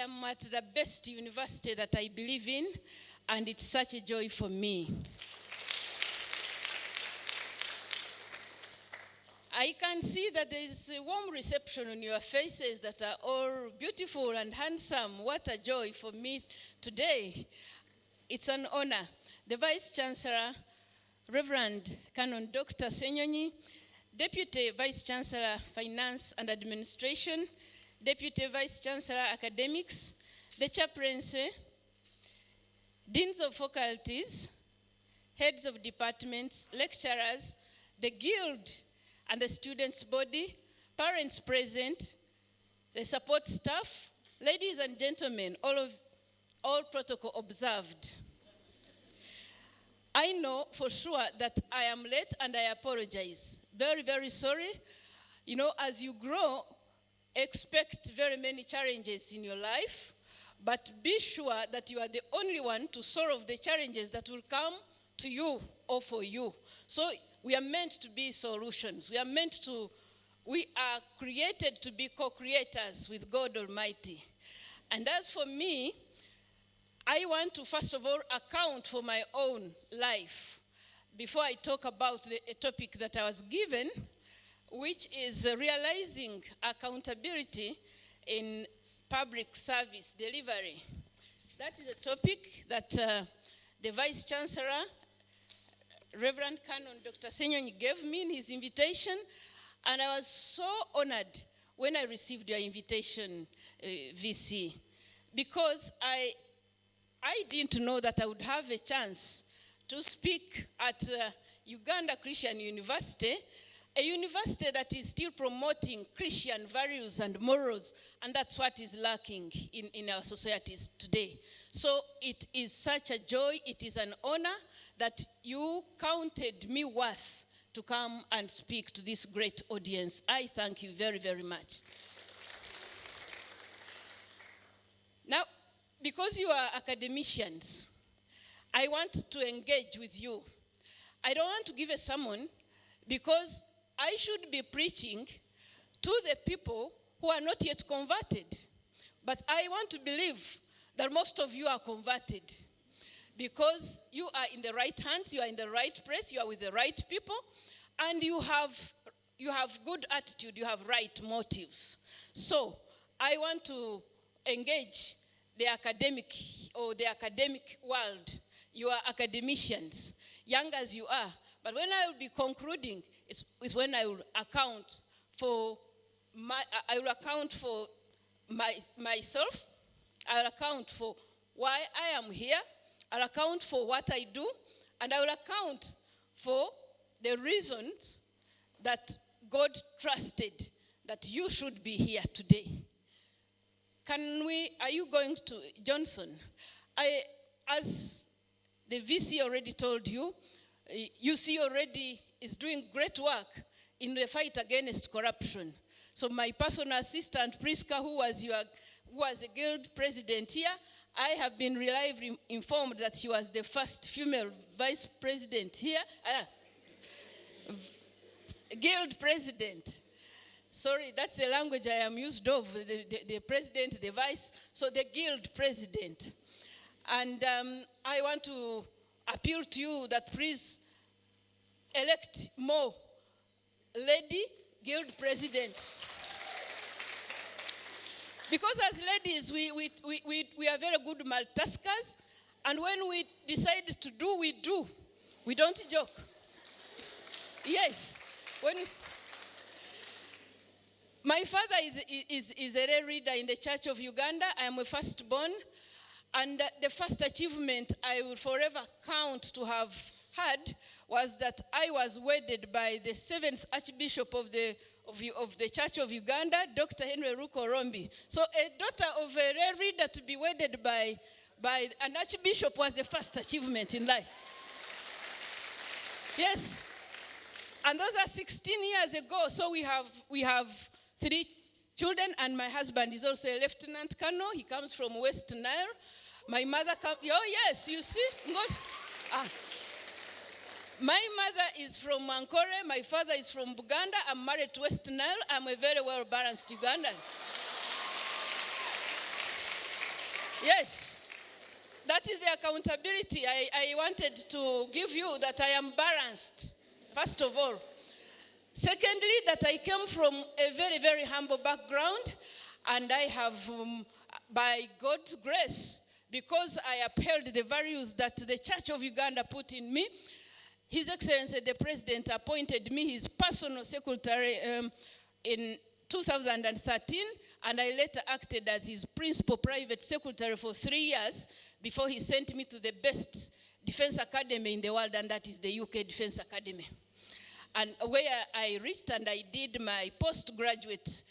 am at the best university that I believe in, and it's such a joy for me. I can see that there is a warm reception on your faces that are all beautiful and handsome. What a joy for me today. It's an honor. The Vice Chancellor, Reverend Canon Dr. Senyonyi, Deputy Vice Chancellor, Finance and Administration, Deputy Vice Chancellor, Academics, the Chaplaincy, Deans of Faculties, Heads of Departments, Lecturers, the Guild and the Students' Body, parents present, the support staff, ladies and gentlemen, all protocol observed. I know for sure that I am late and I apologize. Very, very sorry. You know, as you grow, expect very many challenges in your life, but be sure that you are the only one to solve the challenges that will come to you or for you. So we are meant to be solutions. We are created to be co-creators with God Almighty. And as for me, I want to first of all account for my own life before I talk about a topic that I was given, which is realizing accountability in public service delivery. That is a topic that the Vice Chancellor, Reverend Canon Dr. Senyonyi, gave me in his invitation, and I was so honored when I received your invitation, VC, because I didn't know that I would have a chance to speak at Uganda Christian University, a university that is still promoting Christian values and morals, and that's what is lacking in our societies today. So it is such a joy, it is an honor that you counted me worth to come and speak to this great audience. I thank you very, very much. Now, because you are academicians, I want to engage with you. I don't want to give a sermon because I should be preaching to the people who are not yet converted. But I want to believe that most of you are converted because you are in the right hands, you are in the right place, you are with the right people, and you have good attitude, you have right motives. So I want to engage the academic world. You are academicians, young as you are. But when I will be concluding, it's when I will account for myself. I'll account for why I am here. I'll account for what I do. And I will account for the reasons that God trusted that you should be here today. Are you going to, Johnson? As the VC already told you, UCU already is doing great work in the fight against corruption. So my personal assistant, Priska, who was a guild president here, I have been reliably informed that she was the first female vice president here. Guild president. Sorry, that's the language I am used of, the president, the vice, so the guild president. And I want to appeal to you that please elect more lady guild presidents. Because as ladies, we are very good multitaskers, and when we decide to do, we do. We don't joke. Yes. My father is a lay reader in the Church of Uganda. I am a firstborn. And the first achievement I will forever count to have had was that I was wedded by the 7th Archbishop of the Church of Uganda, Dr. Henry Ruko Rombi. So a daughter of a lay reader to be wedded by an Archbishop was the first achievement in life. Yes. And those are 16 years ago. So we have 3 children, and my husband is also a lieutenant colonel. He comes from West Nile. My mother comes, oh yes, you see? My mother is from Ankole. My father is from Buganda. I'm married to West Nile. I'm a very well-balanced Ugandan. Yes. That is the accountability I wanted to give you, that I am balanced, first of all. Secondly, that I came from a very, very humble background, and I have, by God's grace, because I upheld the values that the Church of Uganda put in me, His Excellency the President appointed me his personal secretary in 2013, and I later acted as his principal private secretary for 3 years before he sent me to the best defense academy in the world, and that is the UK Defense Academy. And where I reached and I did my postgraduate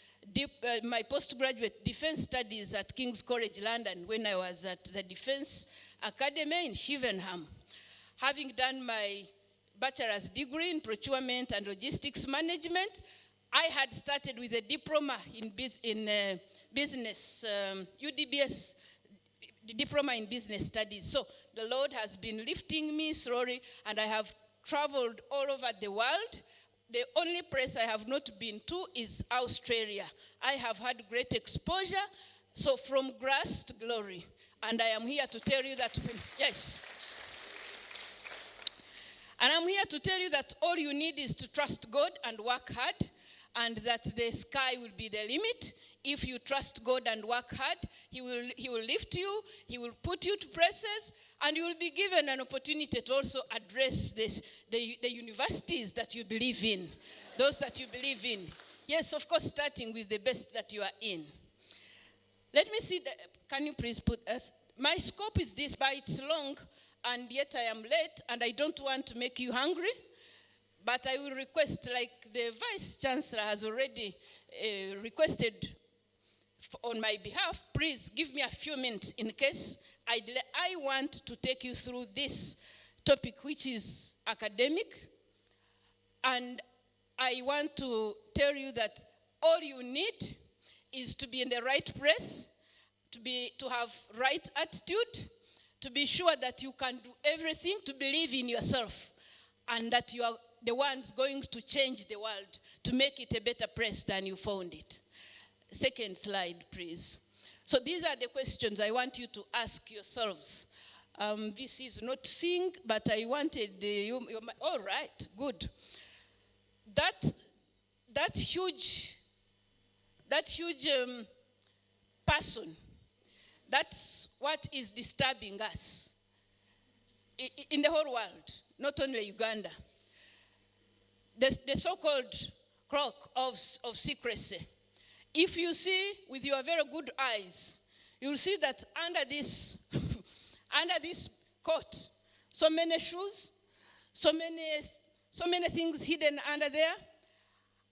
defense studies at King's College London when I was at the Defense Academy in Shevenham. Having done my bachelor's degree in procurement and logistics management, I had started with a diploma in business, UDBS, the diploma in business studies. So the Lord has been lifting me slowly, and I have traveled all over the world. The only place I have not been to is Australia. I have had great exposure, so from grace to glory. And I am here to tell you that, yes. And I'm here to tell you that all you need is to trust God and work hard, and that the sky will be the limit. If you trust God and work hard, He will lift you, He will put you to places, and you will be given an opportunity to also address the universities that you believe in, those that you believe in. Yes, of course, starting with the best that you are in. Let me see, can you please put us, my scope is this, but it's long, and yet I am late, and I don't want to make you hungry. But I will request, like the Vice Chancellor has already requested on my behalf, please give me a few minutes in case I want to take you through this topic, which is academic. And I want to tell you that all you need is to be in the right place, to have right attitude, to be sure that you can do everything, to believe in yourself, and that you are the ones going to change the world, to make it a better place than you found it. Second slide, please. So these are the questions I want you to ask yourselves. This is not sing, but I wanted all right, good. That huge person, that's what is disturbing us in the whole world, not only Uganda. The so-called croc of secrecy. If you see with your very good eyes, you'll see that under this coat, so many shoes, so many things hidden under there.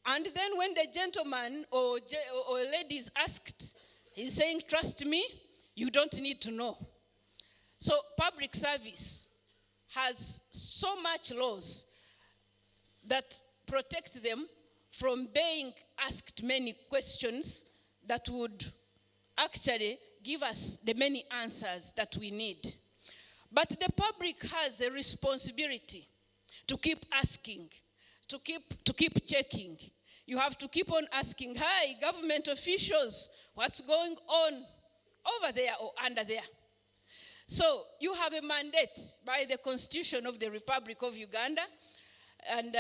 And then when the gentleman or lady is asked, he's saying, trust me, you don't need to know. So public service has so much laws that protect them from being asked many questions that would actually give us the many answers that we need. But the public has a responsibility to keep asking, to keep checking. You have to keep on asking, hi, government officials, what's going on over there or under there? So you have a mandate by the Constitution of the Republic of Uganda, and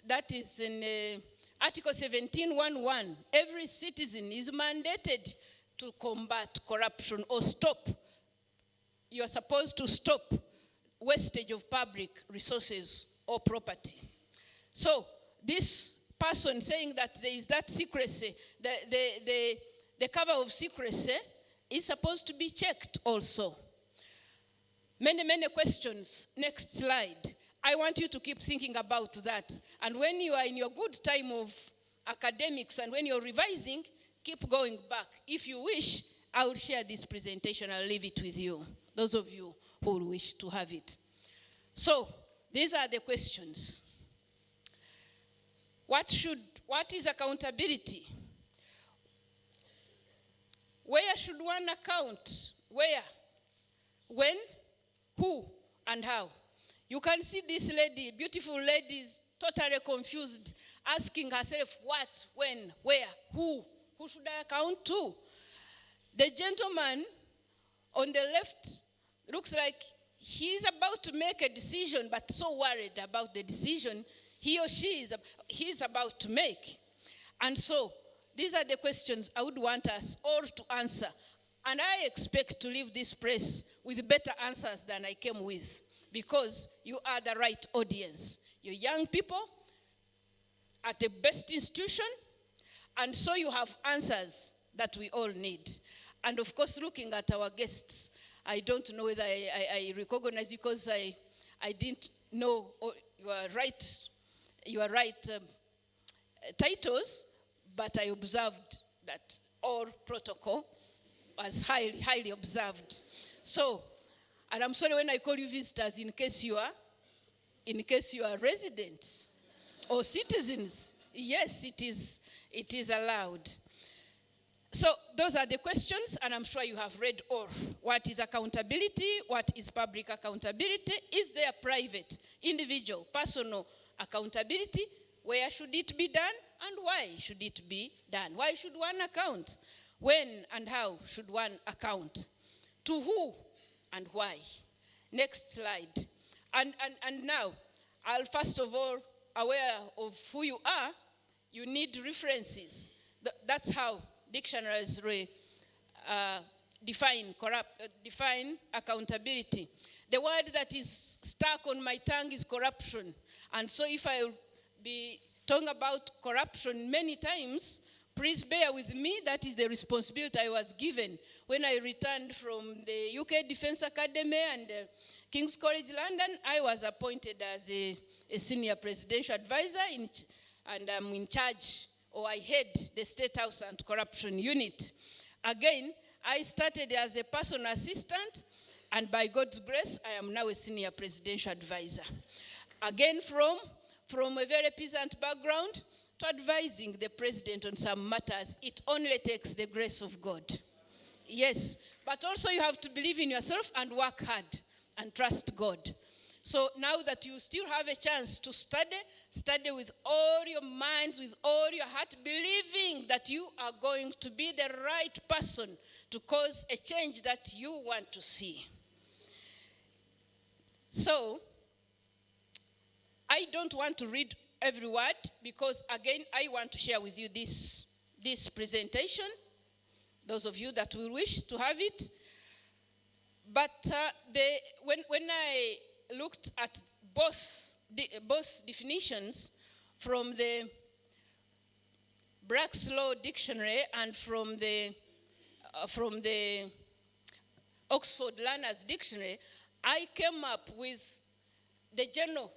that is in Article 17.1.1. Every citizen is mandated to combat corruption or stop. You are supposed to stop wastage of public resources or property. So this person saying that there is that secrecy, the cover of secrecy is supposed to be checked also. Many questions. Next slide. I want you to keep thinking about that. And when you are in your good time of academics and when you're revising, keep going back. If you wish, I will share this presentation. I'll leave it with you, those of you who will wish to have it. So, these are the questions. What is accountability? Where should one account? Where? When? Who? And how? You can see this lady, beautiful lady, is totally confused, asking herself what, when, where, who? Who should I account to? The gentleman On the left, looks like he's about to make a decision, but so worried about the decision he or she is about to make. And so, these are the questions I would want us all to answer. And I expect to leave this place with better answers than I came with, because you are the right audience. You're young people at the best institution, and so you have answers that we all need. And of course, looking at our guests, I don't know whether I recognize you, because I didn't know your right titles, but I observed that all protocol was highly, highly observed. So, and I'm sorry when I call you visitors, in case you are residents or citizens. Yes, it is allowed. So those are the questions, and I'm sure you have read all. What is accountability? What is public accountability? Is there private, individual, personal accountability? Where should it be done, and why should it be done? Why should one account? When and how should one account? To who and why? Next slide. And now, I'll first of all, aware of who you are, you need references. That's how dictionaries define accountability. The word that is stuck on my tongue is corruption. And so if I will be talking about corruption many times, please bear with me. That is the responsibility I was given when I returned from the UK Defense Academy and King's College London. I was appointed as a senior presidential advisor, and I'm in charge, or I head the State House Anti-Corruption Unit. Again, I started as a personal assistant, and by God's grace, I am now a senior presidential advisor. Again, from a very peasant background to advising the president on some matters, it only takes the grace of God. Yes, but also you have to believe in yourself and work hard and trust God. So now that you still have a chance to study with all your minds, with all your heart, believing that you are going to be the right person to cause a change that you want to see. So, I don't want to read every word, because again, I want to share with you this presentation, those of you that will wish to have it. But when I looked at both definitions from the Brack's Law Dictionary and from the Oxford Learner's Dictionary, I came up with the general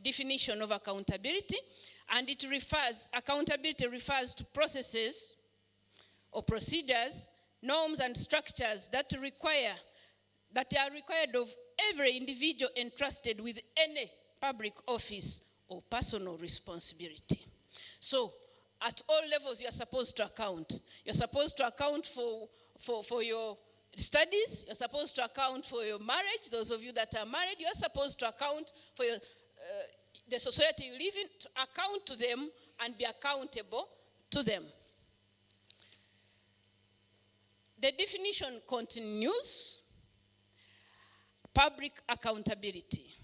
definition of accountability, and accountability refers to processes or procedures, norms and structures that are required of every individual entrusted with any public office or personal responsibility. So, at all levels, you are supposed to account. You're supposed to account for your studies. You're supposed to account for your marriage. Those of you that are married, you're supposed to account for the society you live in, to account to them and be accountable to them. The definition continues. Public accountability.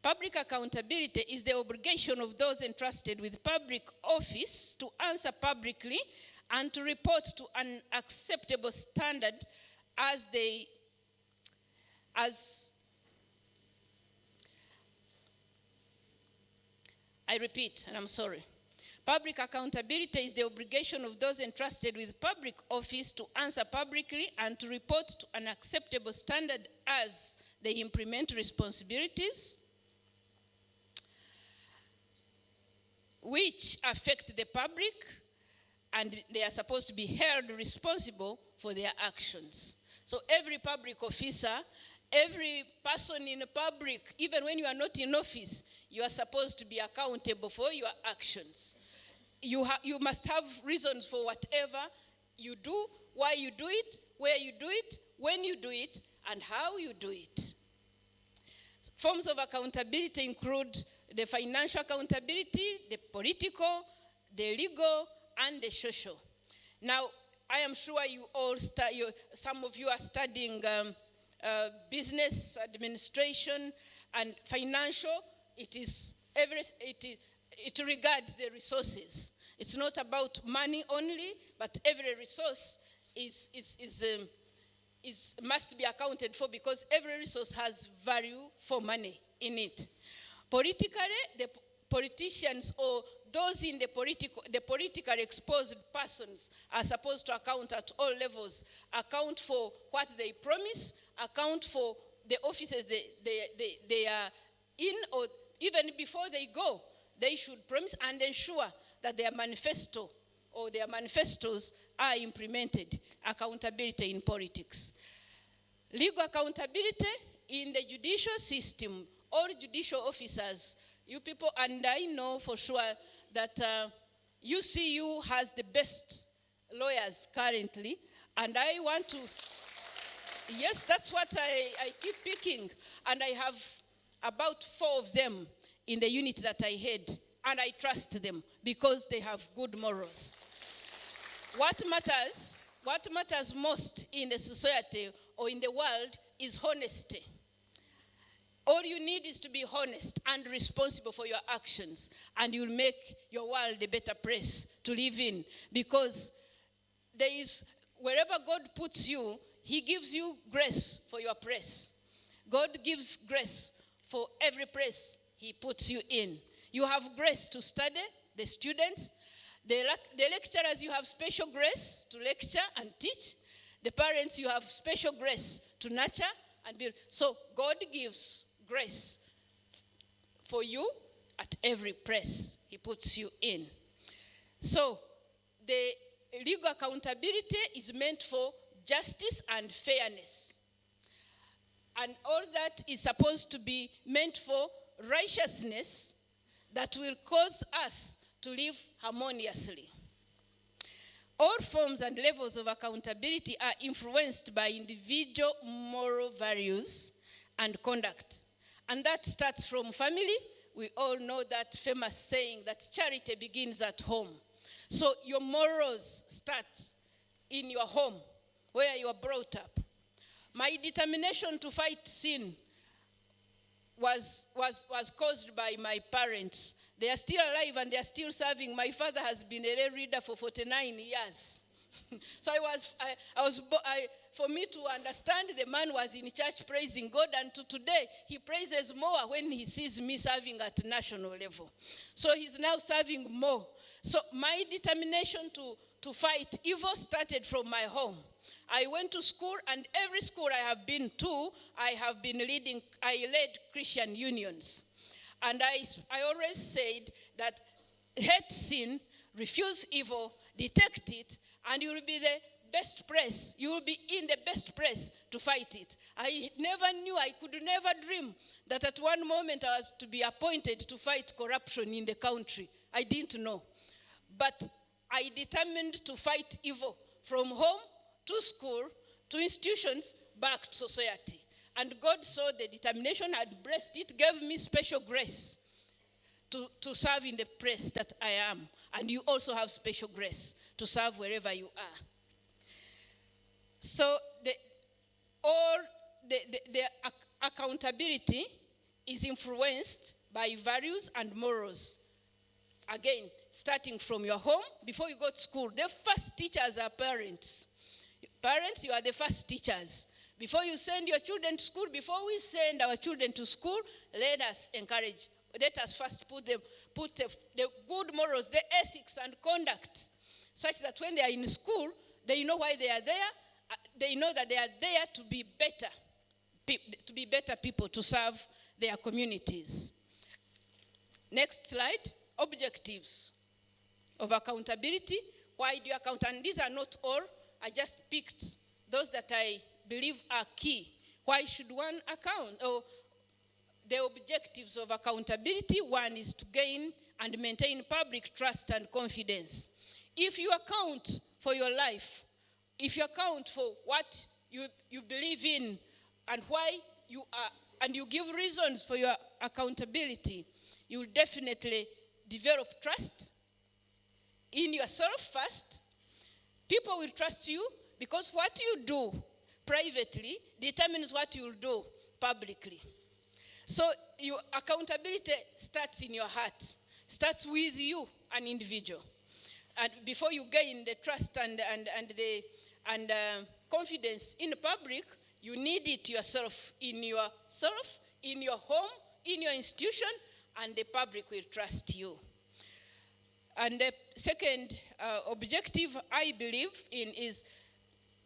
Public accountability is the obligation of those entrusted with public office to answer publicly and to report to an acceptable standard I repeat, and I'm sorry. Public accountability is the obligation of those entrusted with public office to answer publicly and to report to an acceptable standard as they implement responsibilities which affect the public, and they are supposed to be held responsible for their actions. So every public officer, every person in the public, even when you are not in office, you are supposed to be accountable for your actions. You must have reasons for whatever you do, why you do it, where you do it, when you do it, and how you do it. Forms of accountability include the financial accountability, the political, the legal, and the social. Now, I am sure some of you are studying business administration and financial. It regards the resources. It's not about money only, but every resource must be accounted for, because every resource has value for money in it. Politically, the politicians or those in the politically exposed persons are supposed to account at all levels, account for what they promise, account for the offices they are in, or even before they go, they should promise and ensure that their manifesto or their manifestos are implemented. Accountability in politics. Legal accountability in the judicial system. All judicial officers, you people, and I know for sure that UCU has the best lawyers currently, and I want to, yes, that's what I keep picking, and I have about 4 of them in the unit that I head, and I trust them because they have good morals. What matters most in the society or in the world is honesty. All you need is to be honest and responsible for your actions, and you'll make your world a better place to live in. Because wherever God puts you, he gives you grace for your place. God gives grace for every place he puts you in. You have grace to study, the students. The lecturers, you have special grace to lecture and teach. The parents, you have special grace to nurture and build. So God gives grace for you at every place he puts you in. So the legal accountability is meant for justice and fairness. And all that is supposed to be meant for righteousness that will cause us to live harmoniously. All forms and levels of accountability are influenced by individual moral values and conduct. And that starts from family. We all know that famous saying that charity begins at home. So your morals start in your home, where you are brought up. My determination to fight sin was caused by my parents. They are still alive and they are still serving. My father has been a lay reader for 49 years. So for me to understand, the man was in church praising God, and to today he praises more when he sees me serving at national level. So he's now serving more. So my determination to fight evil started from my home. I went to school, and every school I have been to, I led Christian unions. And I always said that hate sin, refuse evil, detect it, and you will be the best place. You will be in the best place to fight it. I could never dream that at one moment I was to be appointed to fight corruption in the country. I didn't know. But I determined to fight evil from home to school, to institutions, back to society. And God saw the determination, had blessed it, gave me special grace to serve in the place that I am. And you also have special grace to serve wherever you are. So the accountability is influenced by values and morals. Again, starting from your home, before you go to school, the first teachers are parents. Parents, you are the first teachers. Before you send your children to school, before we send our children to school, let us encourage. Let us first put the good morals, the ethics and conduct, such that when they are in school, they know why they are there. They know that they are there to be better people, to serve their communities. Next slide. Objectives of accountability. Why do you account? And these are not all. I just picked those that I believe are key. Why should one account? Or the objectives of accountability. One is to gain and maintain public trust and confidence. If you account for your life, if you account for what you believe in and why you are, and you give reasons for your accountability, you will definitely develop trust in yourself first, People will trust you because what you do privately determines what you'll do publicly. So your accountability starts in your heart, starts with you, an individual. And before you gain the trust and confidence in the public, you need it yourself, in your home, in your institution, and the public will trust you. And the second objective I believe in is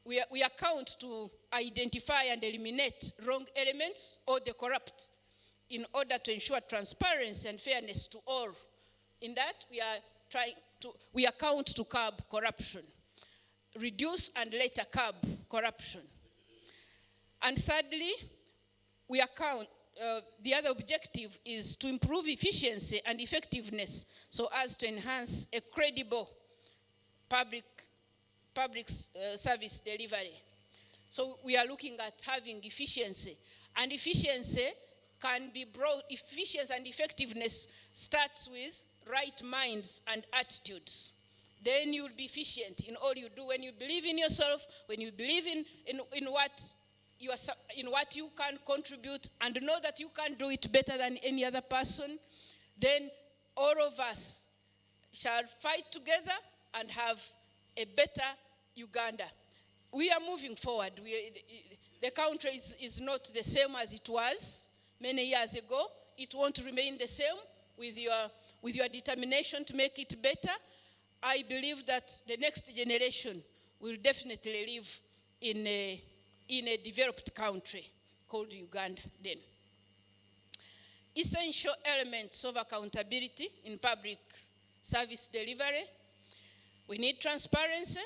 we account to identify and eliminate wrong elements or the corrupt in order to ensure transparency and fairness to all. In that, we account to curb corruption, reduce and later curb corruption. And thirdly, we account, the other objective is to improve efficiency and effectiveness so as to enhance a credible public service delivery. So we are looking at having efficiency. And efficiency can be brought, efficiency and effectiveness starts with right minds and attitudes. Then you'll be efficient in all you do. When you believe in yourself, when you believe in what you can contribute and know that you can do it better than any other person, then all of us shall fight together and have a better Uganda. We are moving forward. The country is not the same as it was many years ago. It won't remain the same. With your determination to make it better, I believe that the next generation will definitely live in a developed country called Uganda then. Essential elements of accountability in public service delivery. We need transparency.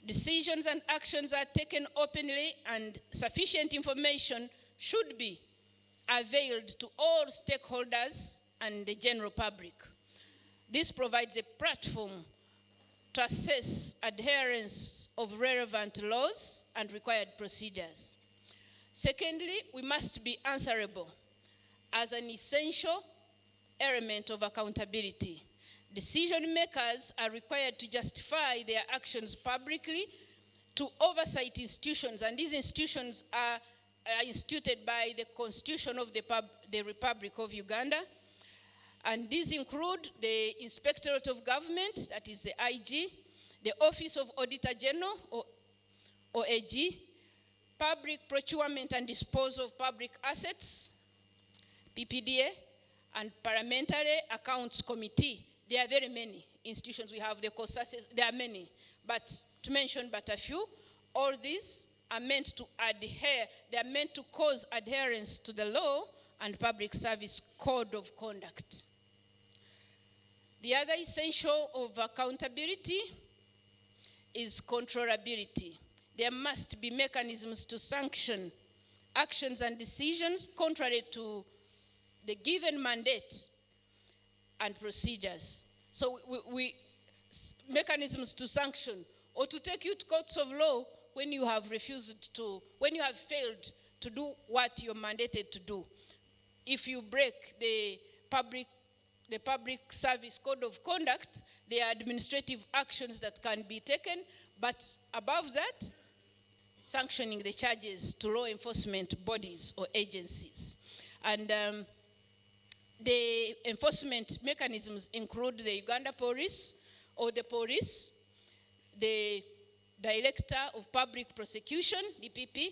Decisions and actions are taken openly, and sufficient information should be availed to all stakeholders and the general public. This provides a platform to assess adherence of relevant laws and required procedures. Secondly, we must be answerable as an essential element of accountability. Decision makers are required to justify their actions publicly to oversight institutions, and these institutions are instituted by the Constitution of the Republic of Uganda. And these include the Inspectorate of Government, that is the IG, the Office of Auditor General, or AG, Public Procurement and Disposal of Public Assets, PPDA, and Parliamentary Accounts Committee. There are very many institutions. We have the COSASs, there are many, but to mention but a few, all these are meant to adhere, they are meant to cause adherence to the law and public service code of conduct. The other essential of accountability is controllability. There must be mechanisms to sanction actions and decisions contrary to the given mandate and procedures. So mechanisms to sanction or to take you to courts of law when you have when you have failed to do what you're mandated to do. If you break the public service code of conduct, there are administrative actions that can be taken, but above that, sanctioning the charges to law enforcement bodies or agencies. And the enforcement mechanisms include the Uganda Police or the police, the Director of Public Prosecution, DPP,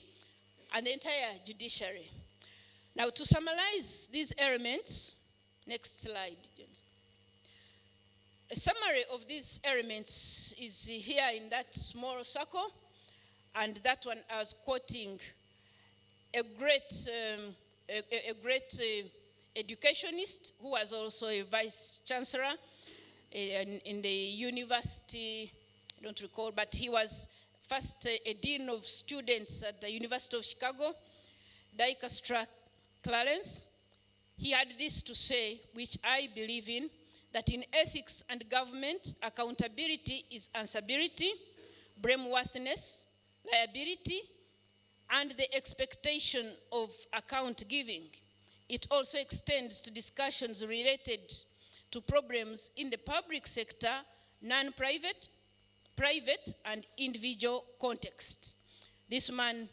and the entire judiciary. Now, to summarize these elements, next slide. A summary of these elements is here in that small circle, and that one I was quoting a great educationist who was also a vice chancellor in the university, I don't recall, but he was first a dean of students at the University of Chicago, Dicastra Clarence. He had this to say, which I believe in, that in ethics and government, accountability is answerability, blameworthiness, liability, and the expectation of account giving. It also extends to discussions related to problems in the public sector, non-private, private and individual contexts. This man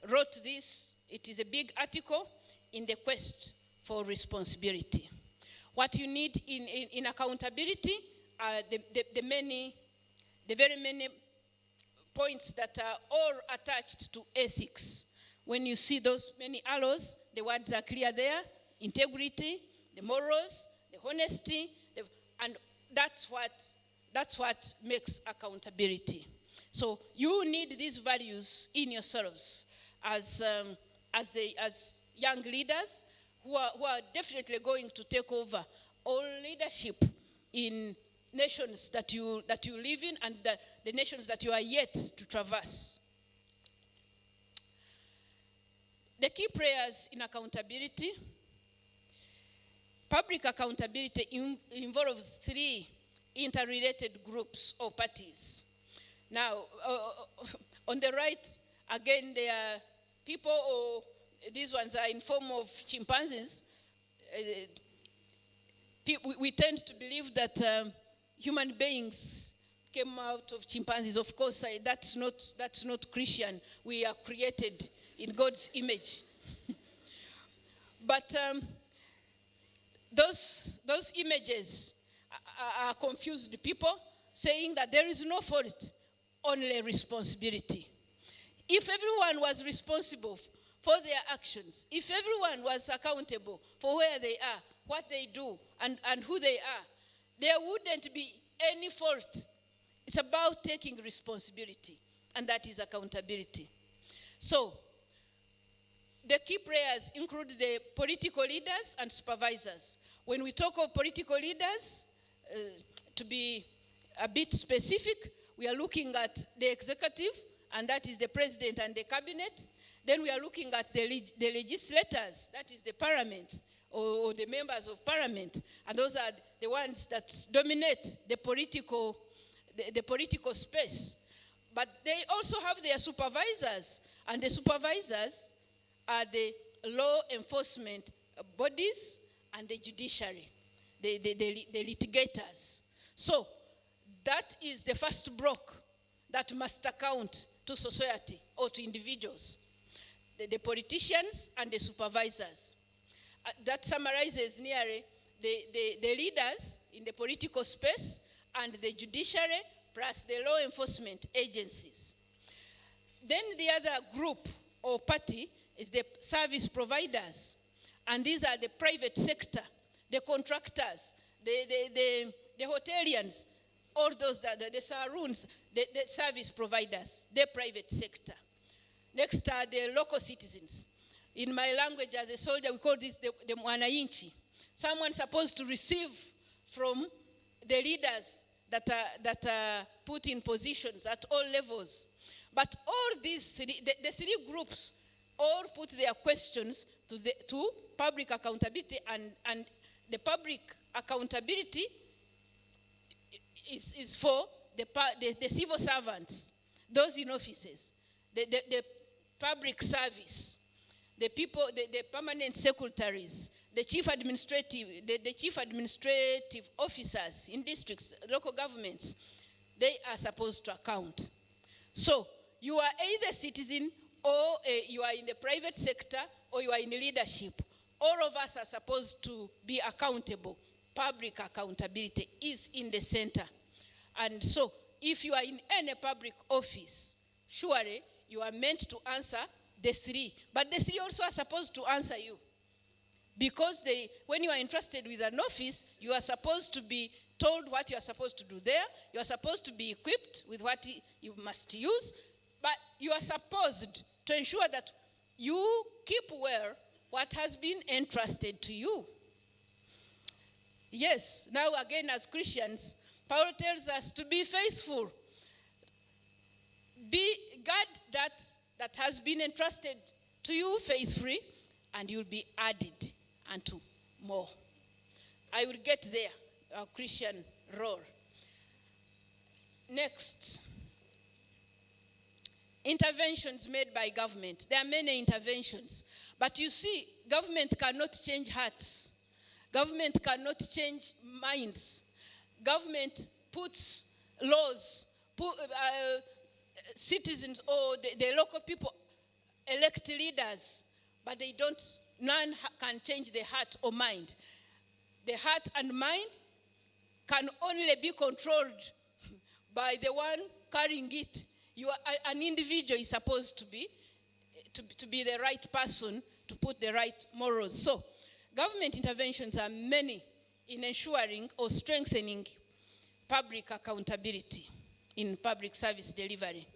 wrote this. It is a big article in the quest for responsibility. What you need in accountability are the very many points that are all attached to ethics. When you see those many arrows, the words are clear there: integrity, the morals, the honesty, and that's what makes accountability. So you need these values in yourselves as young leaders who are definitely going to take over all leadership in nations that you live in and the nations that you are yet to traverse. The key prayers in accountability. Public accountability involves 3 interrelated groups or parties. Now, on the right, again, there are people, or these ones are in form of chimpanzees. We tend to believe that human beings came out of chimpanzees. Of course, that's not Christian. We are created in God's image. But those images are confused people, saying that there is no fault, only responsibility. If everyone was responsible for their actions, if everyone was accountable for where they are, what they do, and who they are, there wouldn't be any fault. It's about taking responsibility, and that is accountability. So, the key prayers include the political leaders and supervisors. When we talk of political leaders, to be a bit specific, we are looking at the executive, and that is the president and the cabinet. Then we are looking at the legislators, that is the parliament, or the members of parliament. And those are the ones that dominate the political space. But they also have their supervisors, and the supervisors are the law enforcement bodies and the judiciary, the litigators. So that is the first block that must account to society or to individuals. The politicians and the supervisors. That summarizes nearly the leaders in the political space and the judiciary plus the law enforcement agencies. Then the other group or party is the service providers. And these are the private sector, the contractors, the hoteliers, all those, the saloons, the service providers, the private sector. Next are the local citizens. In my language as a soldier, we call this the mwananchi. Someone supposed to receive from the leaders that are put in positions at all levels. But all these the 3 groups all put their questions to public accountability, and the public accountability is for the civil servants, those in offices, the public service, the people, the permanent secretaries, the chief administrative officers in districts, local governments. They are supposed to account. So you are either citizen, or you are in the private sector, or you are in leadership. All of us are supposed to be accountable. Public accountability is in the center. And so, if you are in any public office, surely you are meant to answer the 3. But the 3 also are supposed to answer you. Because when you are entrusted with an office, you are supposed to be told what you are supposed to do there. You are supposed to be equipped with what you must use. But you are supposed to ensure that you keep well what has been entrusted to you. Yes, now again as Christians, Paul tells us to be faithful. Be guard that has been entrusted to you faithfully, and you'll be added unto more. I will get there, our Christian role. Next, interventions made by government. There are many interventions. But you see, government cannot change hearts. Government cannot change minds. Government puts laws, citizens or the local people elect leaders, but none can change the heart or mind. The heart and mind can only be controlled by the one carrying it. An individual is supposed to be the right person to put the right morals. So, government interventions are many in ensuring or strengthening public accountability in public service delivery.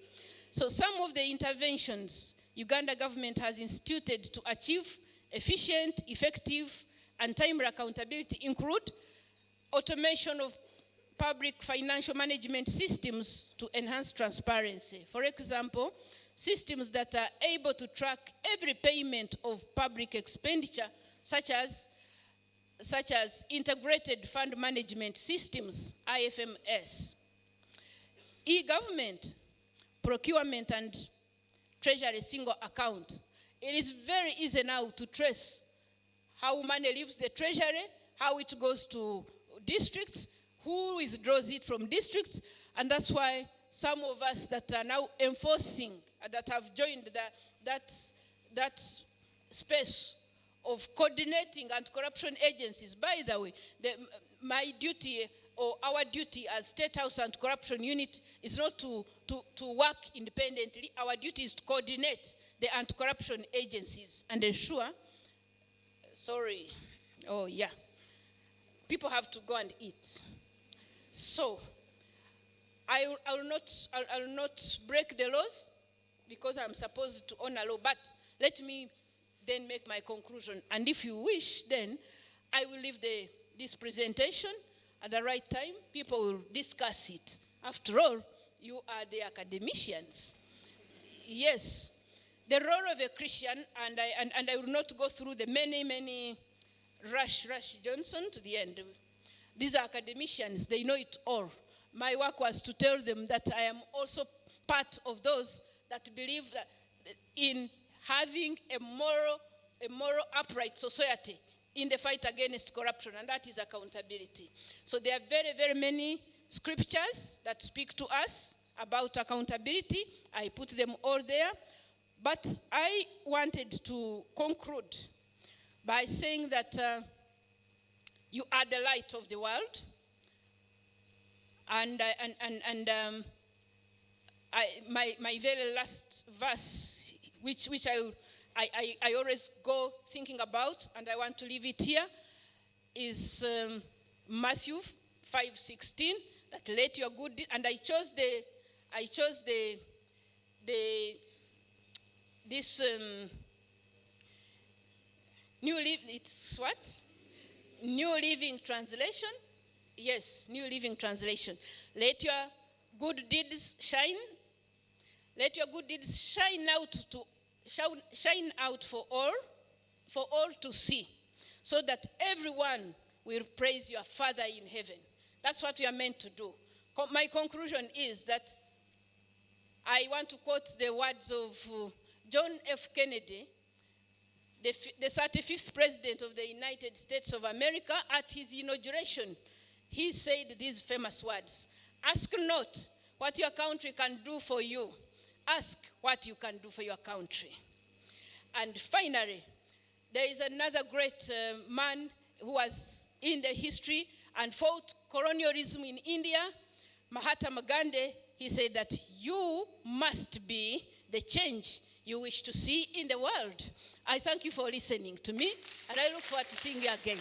So, some of the interventions Uganda government has instituted to achieve efficient, effective, and timely accountability include automation of public financial management systems to enhance transparency. For example, systems that are able to track every payment of public expenditure, such as integrated fund management systems, IFMS. E-government, procurement and treasury single account. It is very easy now to trace how money leaves the treasury, how it goes to districts, who withdraws it from districts, and that's why some of us that are now enforcing, that have joined that space of coordinating anti-corruption agencies. By the way, my duty or our duty as State House Anti-Corruption Unit is not to work independently. Our duty is to coordinate the anti-corruption agencies and ensure, people have to go and eat. So, I will not break the laws because I'm supposed to honor law, but let me then make my conclusion. And if you wish, then I will leave this presentation at the right time. People will discuss it. After all, you are the academicians. Yes, the role of a Christian, and I will not go through the many rush Johnson to the end. These are academicians, they know it all. My work was to tell them that I am also part of those that believe that in having a moral upright society in the fight against corruption, and that is accountability. So there are very many scriptures that speak to us about accountability. I put them all there. But I wanted to conclude by saying that you are the light of the world. And my very last verse, which I always go thinking about, and I want to leave it here, is Matthew 5:16. That let your good deed, and I chose this it's what? New Living Translation. Yes, New Living Translation. Let your good deeds shine. Let your good deeds shine out for all to see, so that everyone will praise your Father in heaven. That's what we are meant to do. My conclusion is that I want to quote the words of John F. Kennedy, the 35th President of the United States of America. At his inauguration, he said these famous words: "Ask not what your country can do for you. Ask what you can do for your country." And finally, there is another great man who was in the history and fought colonialism in India, Mahatma Gandhi. He said that you must be the change you wish to see in the world. I thank you for listening to me, and I look forward to seeing you again.